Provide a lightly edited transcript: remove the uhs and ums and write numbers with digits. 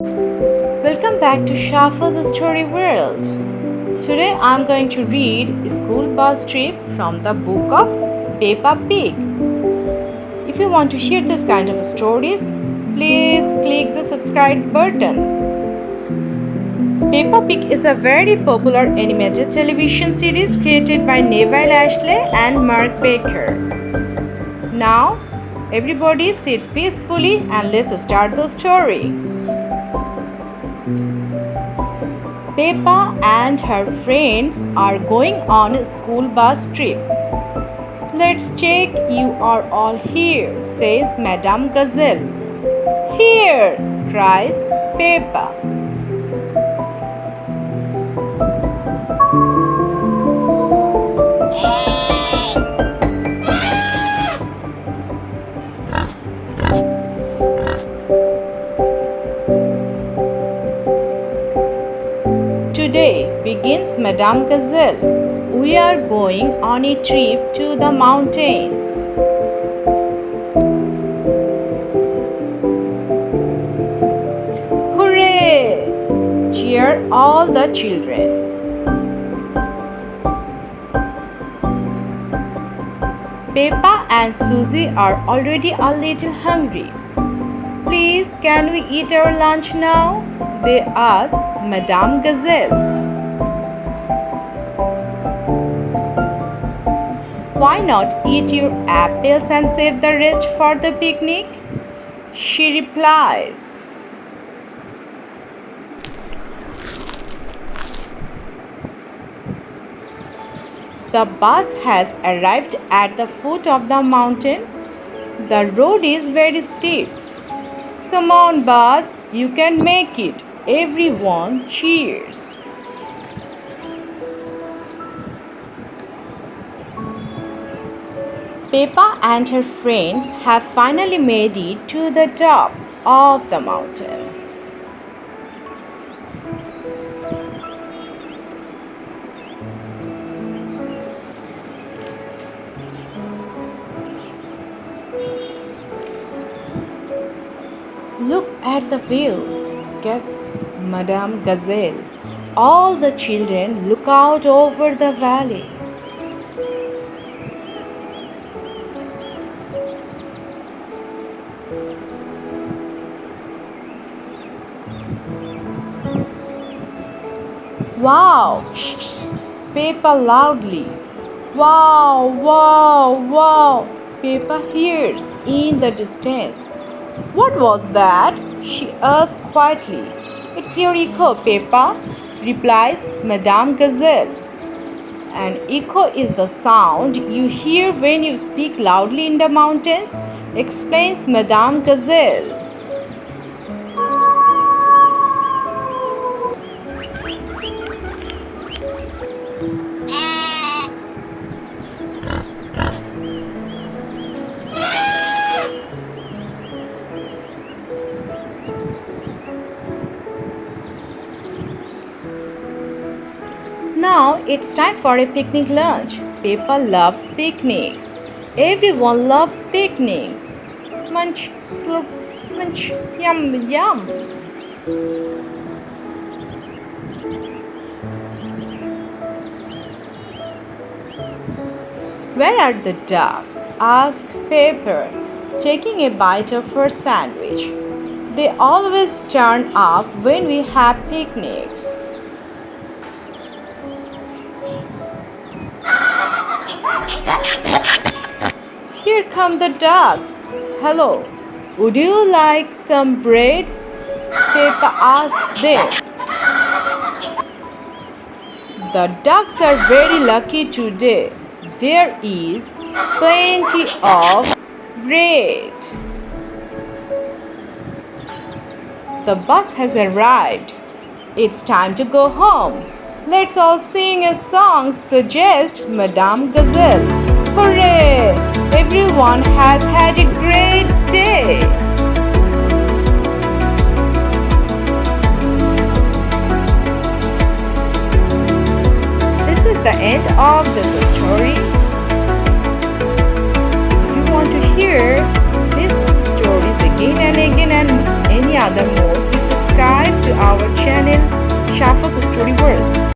Welcome back to Shuffle the Story World. Today I'm going to read School Bus Trip from the book of Peppa Pig. If you want to hear this kind of stories, please click the subscribe button. Peppa Pig is a very popular animated television series created by Neville Astley and Mark Baker. Now, everybody sit peacefully and let's start the story. Peppa and her friends are going on a school bus trip. Let's check you are all here, says Madame Gazelle. Here, cries Peppa. Today begins Madame Gazelle. We are going on a trip to the mountains. Hooray! Cheer all the children. Peppa and Susie are already a little hungry. Please, can we eat our lunch now? They ask Madame Gazelle. Why not eat your apples and save the rest for the picnic? She replies. The bus has arrived at the foot of the mountain. The road is very steep. Come on, bus, you can make it. Everyone cheers. Peppa and her friends have finally made it to the top of the mountain. Look at the view, gasped Madame Gazelle. All the children look out over the valley. Wow! Peppa loudly. Wow, wow, wow! Peppa hears in the distance. What was that? She asked quietly. It's your echo, Peppa, replies Madame Gazelle. An echo is the sound you hear when you speak loudly in the mountains, explains Madame Gazelle. Now it's time for a picnic lunch. Peppa loves picnics. Everyone loves picnics. Munch, slurp, munch, yum, yum. Where are the ducks? Asked Pepper, taking a bite of her sandwich. They always turn up when we have picnics. Here come the ducks. Hello, would you like some bread? Peppa asked them. The ducks are very lucky today. There is plenty of bread. The bus has arrived. It's time to go home. Let's all sing a song, suggests Madame Gazelle. Hooray! Everyone has had a great day. This is the end of this story. If you want to hear these stories again and again and any other more, please subscribe our channel, Shafa's